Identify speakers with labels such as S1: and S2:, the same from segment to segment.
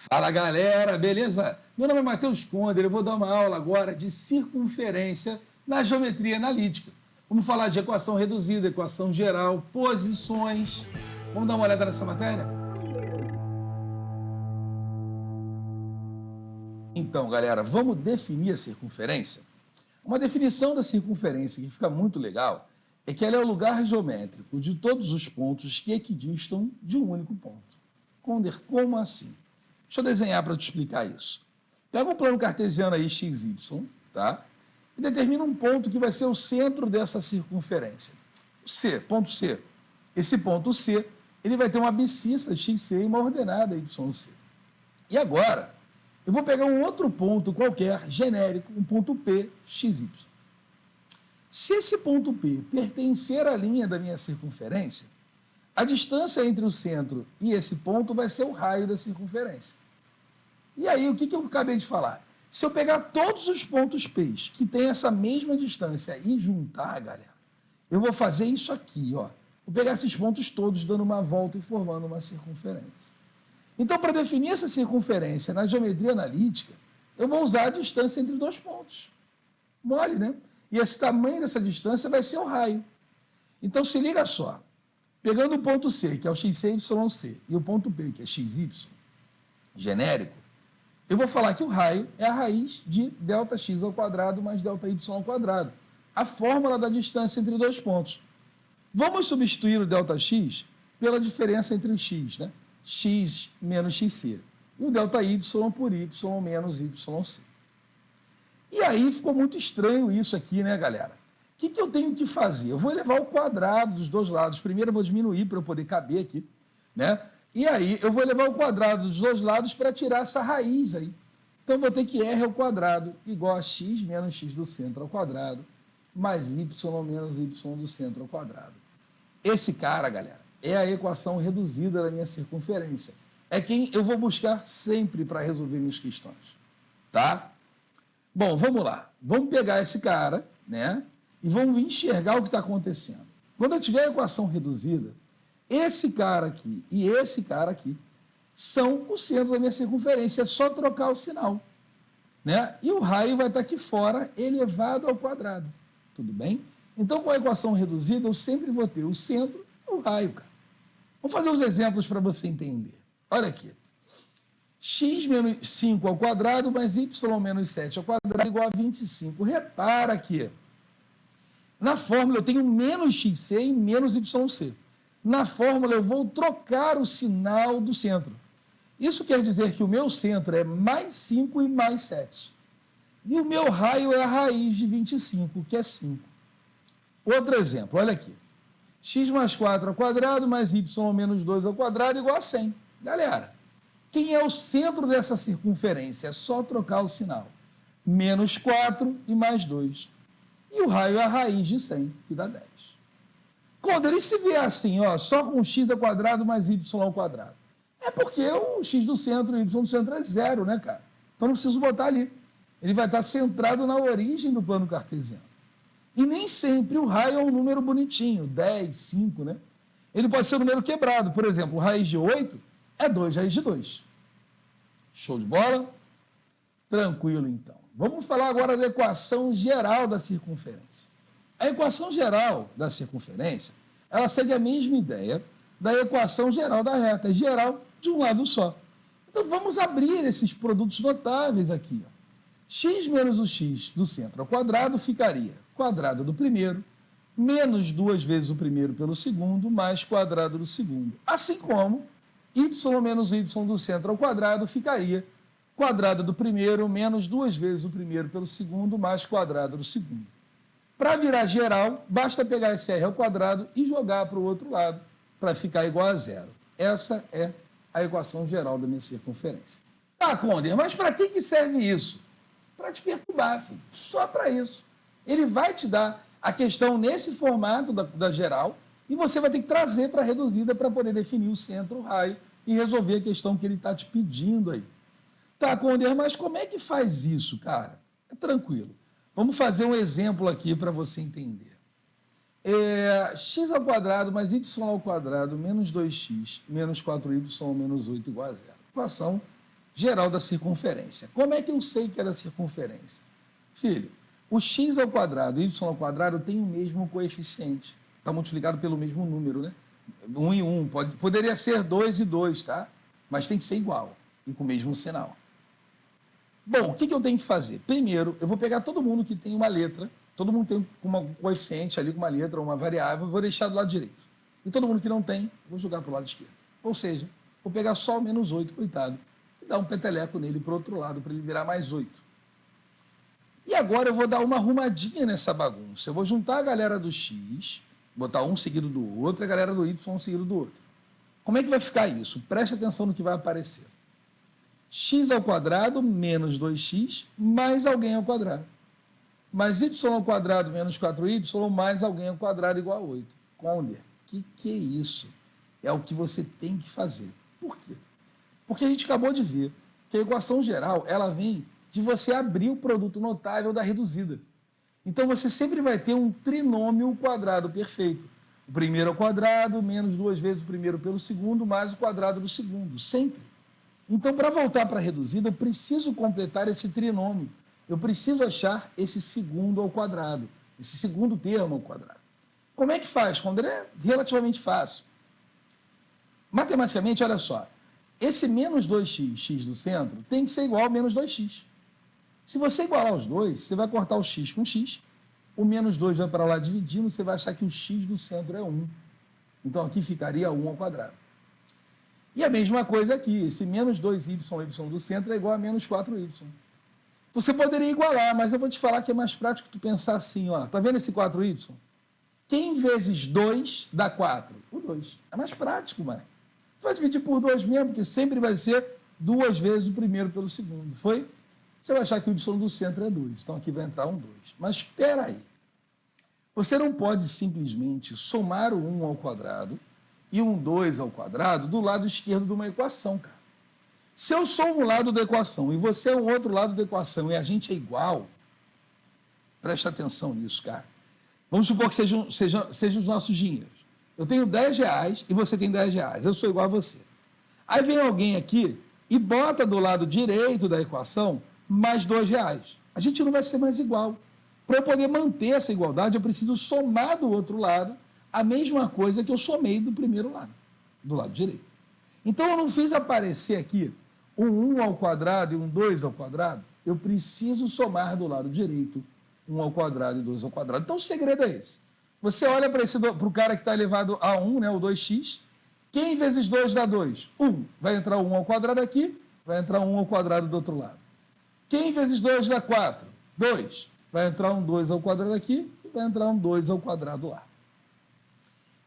S1: Fala galera, beleza? Meu nome é Matheus Conder, eu vou dar uma aula agora de circunferência na geometria analítica. Vamos falar de equação reduzida, equação geral, posições. Vamos dar uma olhada nessa matéria? Então, galera, vamos definir a circunferência? Uma definição da circunferência que fica muito legal é que ela é o lugar geométrico de todos os pontos que equidistam de um único ponto. Conder, como assim? Deixa eu desenhar para te explicar isso. Pega um plano cartesiano aí, x, y, tá? E determina um ponto que vai ser o centro dessa circunferência. O C, ponto C. Esse ponto C, ele vai ter uma abscissa xc e uma ordenada yc. E agora, eu vou pegar um outro ponto qualquer, genérico, um ponto P, xy. Se esse ponto P pertencer à linha da minha circunferência, a distância entre o centro e esse ponto vai ser o raio da circunferência. E aí, o que eu acabei de falar? Se eu pegar todos os pontos P que têm essa mesma distância e juntar, galera, eu vou fazer isso aqui, ó. Vou pegar esses pontos todos, dando uma volta e formando uma circunferência. Então, para definir essa circunferência na geometria analítica, eu vou usar a distância entre dois pontos. Mole, né? E esse tamanho dessa distância vai ser o raio. Então, se liga só. Pegando o ponto C, que é o xc,yc, e o ponto P, que é xy, genérico, eu vou falar que o raio é a raiz de Δx ao quadrado mais Δy ao quadrado, a fórmula da distância entre dois pontos. Vamos substituir o Δx pela diferença entre o x, né? X menos xc. E o ΔY por y menos yc. E aí ficou muito estranho isso aqui, né, galera? O que eu tenho que fazer? Eu vou elevar o quadrado dos dois lados. Primeiro eu vou diminuir para eu poder caber aqui, né? E aí eu vou elevar o quadrado dos dois lados para tirar essa raiz aí. Então eu vou ter que r ao quadrado igual a x menos x do centro ao quadrado mais y menos y do centro ao quadrado. Esse cara, galera, é a equação reduzida da minha circunferência. É quem eu vou buscar sempre para resolver minhas questões, tá? Bom, vamos lá. Vamos pegar esse cara, né? E vamos enxergar o que está acontecendo. Quando eu tiver a equação reduzida, esse cara aqui e esse cara aqui são o centro da minha circunferência. É só trocar o sinal, né? E o raio vai estar aqui fora, elevado ao quadrado. Tudo bem? Então, com a equação reduzida, eu sempre vou ter o centro e o raio, cara. Vamos fazer uns exemplos para você entender. Olha aqui. X menos 5 ao quadrado mais y menos 7 ao quadrado igual a 25. Repara que na fórmula eu tenho menos xc e menos yc. Na fórmula eu vou trocar o sinal do centro. Isso quer dizer que o meu centro é mais 5 e mais 7. E o meu raio é a raiz de 25, que é 5. Outro exemplo, olha aqui. X mais 4 ao quadrado mais y menos 2 ao quadrado igual a 100. Galera, quem é o centro dessa circunferência? É só trocar o sinal. Menos 4 e mais 2. E o raio é a raiz de 100, que dá 10. Quando ele se vier assim, ó, só com x ao quadrado mais y ao quadrado, é porque o x do centro e o y do centro é zero, né, cara? Então não preciso botar ali. Ele vai estar centrado na origem do plano cartesiano. E nem sempre o raio é um número bonitinho, 10, 5, né? Ele pode ser um número quebrado. Por exemplo, raiz de 8 é 2 raiz de 2. Show de bola? Tranquilo, então. Vamos falar agora da equação geral da circunferência. A equação geral da circunferência, ela segue a mesma ideia da equação geral da reta, é geral de um lado só. Então vamos abrir esses produtos notáveis aqui. Ó. X menos o x do centro ao quadrado ficaria quadrado do primeiro, menos 2 vezes o primeiro pelo segundo, mais quadrado do segundo. Assim como y menos y do centro ao quadrado ficaria quadrado do primeiro, menos 2 vezes o primeiro pelo segundo, mais quadrado do segundo. Para virar geral, basta pegar esse r ao quadrado e jogar para o outro lado, para ficar igual a zero. Essa é a equação geral da minha circunferência. Tá, Conder, mas para que serve isso? Para te perturbar, filho. Só para isso. Ele vai te dar a questão nesse formato da geral e você vai ter que trazer para a reduzida para poder definir o centro, o raio e resolver a questão que ele está te pedindo aí. Tá, Conder, mas como é que faz isso, cara? É tranquilo. Vamos fazer um exemplo aqui para você entender. X ao quadrado mais y ao quadrado menos 2x menos 4y menos 8 igual a zero. Equação geral da circunferência. Como é que eu sei que é da circunferência? Filho, o x ao quadrado e y ao quadrado tem o mesmo coeficiente. Está multiplicado pelo mesmo número, né? 1 e 1. Poderia ser 2 e 2, tá? Mas tem que ser igual e com o mesmo sinal. Bom, o que eu tenho que fazer? Primeiro, eu vou pegar todo mundo que tem uma letra, todo mundo tem um coeficiente ali com uma letra, uma variável, vou deixar do lado direito. E todo mundo que não tem, vou jogar para o lado esquerdo. Ou seja, vou pegar só o menos 8, coitado, e dar um peteleco nele para o outro lado, para ele virar mais 8. E agora eu vou dar uma arrumadinha nessa bagunça. Eu vou juntar a galera do x, botar um seguido do outro, e a galera do y um seguido do outro. Como é que vai ficar isso? Preste atenção no que vai aparecer. X ao quadrado menos 2x mais alguém ao quadrado. Mais y ao quadrado menos 4y mais alguém ao quadrado igual a 8. Conder, que é isso? É o que você tem que fazer. Por quê? Porque a gente acabou de ver que a equação geral ela vem de você abrir o produto notável da reduzida. Então, você sempre vai ter um trinômio quadrado perfeito. O primeiro ao quadrado, menos 2 vezes o primeiro pelo segundo, mais o quadrado do segundo, sempre. Então, para voltar para a reduzida, eu preciso completar esse trinômio. Eu preciso achar esse segundo ao quadrado, esse segundo termo ao quadrado. Como é que faz? Quando é relativamente fácil. Matematicamente, olha só, esse menos 2x, x do centro, tem que ser igual a menos 2x. Se você igualar os dois, você vai cortar o x com x, o menos 2 vai para lá dividindo, você vai achar que o x do centro é 1. Então, aqui ficaria 1 ao quadrado. E a mesma coisa aqui, esse menos 2y, y do centro é igual a menos 4y. Você poderia igualar, mas eu vou te falar que é mais prático tu pensar assim, ó, tá vendo esse 4y? Quem vezes 2 dá 4? O 2. É mais prático, mano. Tu vai dividir por 2 mesmo, porque sempre vai ser 2 vezes o primeiro pelo segundo, foi? Você vai achar que o y do centro é 2. Então, aqui vai entrar um 2. Mas espera aí. Você não pode simplesmente somar o 1 ao quadrado e um 2 ao quadrado do lado esquerdo de uma equação, cara. Se eu sou um lado da equação e você é o outro lado da equação e a gente é igual, presta atenção nisso, cara. Vamos supor que sejam os nossos dinheiros. Eu tenho 10 reais e você tem 10 reais. Eu sou igual a você. Aí vem alguém aqui e bota do lado direito da equação mais 2 reais. A gente não vai ser mais igual. Para eu poder manter essa igualdade, eu preciso somar do outro lado a mesma coisa que eu somei do primeiro lado, do lado direito. Então, eu não fiz aparecer aqui um 1 ao quadrado e um 2 ao quadrado. Eu preciso somar do lado direito 1 ao quadrado e 2 ao quadrado. Então, o segredo é esse. Você olha para o cara que está elevado a 1, né, o 2x. Quem vezes 2 dá 2? 1. Vai entrar 1 ao quadrado aqui, vai entrar 1 ao quadrado do outro lado. Quem vezes 2 dá 4? 2. Vai entrar um 2 ao quadrado aqui e vai entrar um 2 ao quadrado lá.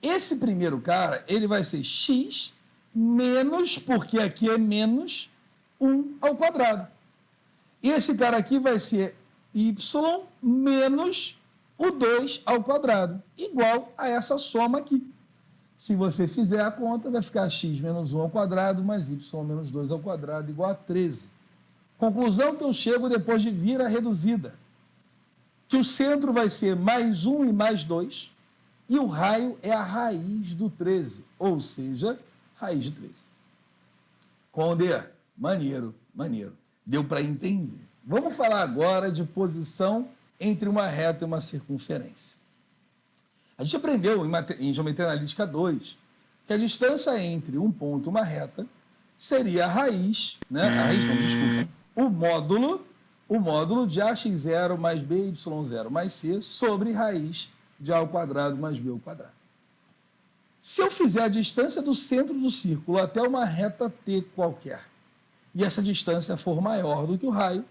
S1: Esse primeiro cara, ele vai ser x menos, porque aqui é menos 1 ao quadrado. E esse cara aqui vai ser y menos o 2 ao quadrado, igual a essa soma aqui. Se você fizer a conta, vai ficar x menos 1 ao quadrado mais y menos 2 ao quadrado igual a 13. Conclusão que eu chego depois de vir a reduzida, que o centro vai ser mais 1 e mais 2, e o raio é a raiz do 13, ou seja, raiz de 13. Conder, maneiro, maneiro. Deu para entender. Vamos falar agora de posição entre uma reta e uma circunferência. A gente aprendeu em Geometria Analítica 2 que a distância entre um ponto e uma reta seria a raiz, né? A raiz não, desculpa. O módulo de ax0 mais by0 mais c sobre raiz de a ao quadrado mais b ao quadrado. Se eu fizer a distância do centro do círculo até uma reta t qualquer, e essa distância for maior do que o raio,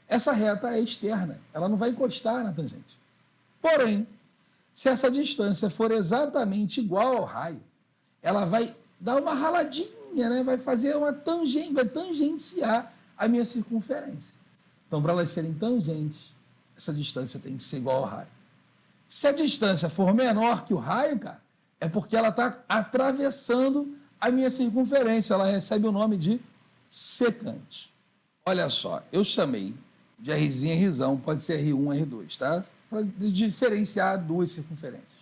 S1: essa reta é externa, ela não vai encostar na tangente. Porém, se essa distância for exatamente igual ao raio, ela vai dar uma raladinha, né? Vai fazer uma tangente, vai tangenciar a minha circunferência. Então, para elas serem tangentes, essa distância tem que ser igual ao raio. Se a distância for menor que o raio, cara, é porque ela está atravessando a minha circunferência, ela recebe o nome de secante. Olha só, eu chamei de Rzinho e Rzão, pode ser R1 R2, tá? Para diferenciar duas circunferências.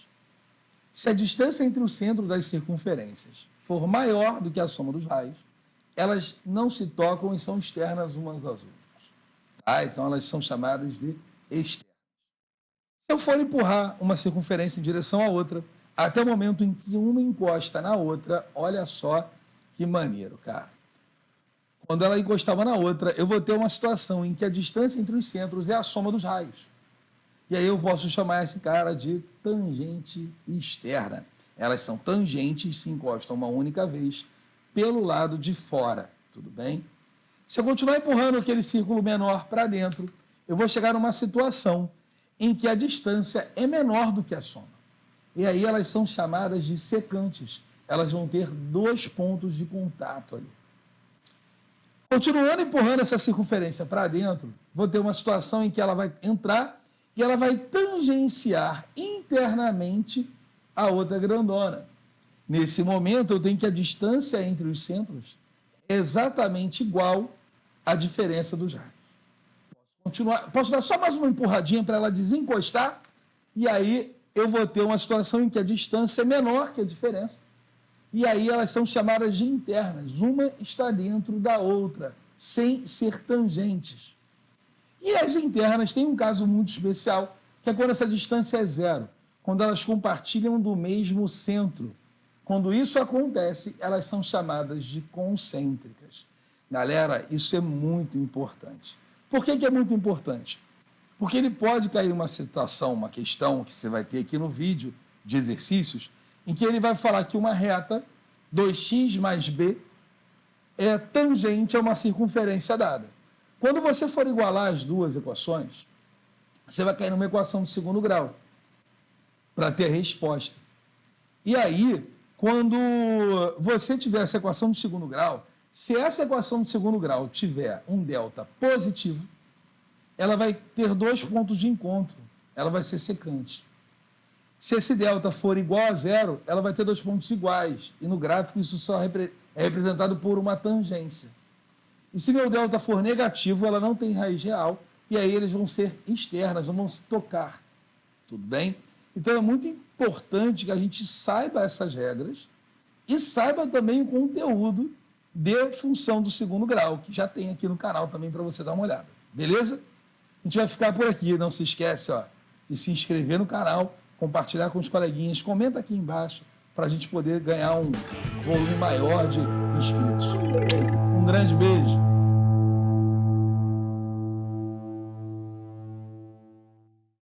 S1: Se a distância entre o centro das circunferências for maior do que a soma dos raios, elas não se tocam e são externas umas às outras. Tá? Então, elas são chamadas de externas. Se eu for empurrar uma circunferência em direção à outra, até o momento em que uma encosta na outra, olha só que maneiro, cara. Quando ela encostava na outra, eu vou ter uma situação em que a distância entre os centros é a soma dos raios. E aí eu posso chamar esse cara de tangente externa. Elas são tangentes, se encostam uma única vez pelo lado de fora, tudo bem? Se eu continuar empurrando aquele círculo menor para dentro, eu vou chegar numa situação em que a distância é menor do que a soma. E aí elas são chamadas de secantes. Elas vão ter 2 pontos de contato ali. Continuando empurrando essa circunferência para dentro, vou ter uma situação em que ela vai entrar e ela vai tangenciar internamente a outra grandona. Nesse momento, eu tenho que a distância entre os centros é exatamente igual à diferença dos raios. Posso dar só mais uma empurradinha para ela desencostar, e aí eu vou ter uma situação em que a distância é menor que a diferença. E aí elas são chamadas de internas. Uma está dentro da outra, sem ser tangentes. E as internas têm um caso muito especial, que é quando essa distância é zero, quando elas compartilham do mesmo centro. Quando isso acontece, elas são chamadas de concêntricas. Galera, isso é muito importante. Por que é muito importante? Porque ele pode cair uma situação, uma questão que você vai ter aqui no vídeo de exercícios, em que ele vai falar que uma reta 2x mais b é tangente a uma circunferência dada. Quando você for igualar as duas equações, você vai cair numa equação de segundo grau para ter a resposta. E aí, quando você tiver essa equação de segundo grau, se essa equação de segundo grau tiver um delta positivo, ela vai ter 2 pontos de encontro, ela vai ser secante. Se esse delta for igual a zero, ela vai ter 2 pontos iguais. E no gráfico isso só é representado por uma tangência. E se meu delta for negativo, ela não tem raiz real, e aí eles vão ser externas, não vão se tocar. Tudo bem? Então é muito importante que a gente saiba essas regras e saiba também o conteúdo de função do segundo grau, que já tem aqui no canal também para você dar uma olhada. Beleza? A gente vai ficar por aqui. Não se esquece de se inscrever no canal, compartilhar com os coleguinhas, comenta aqui embaixo para a gente poder ganhar um volume maior de inscritos. Um grande beijo.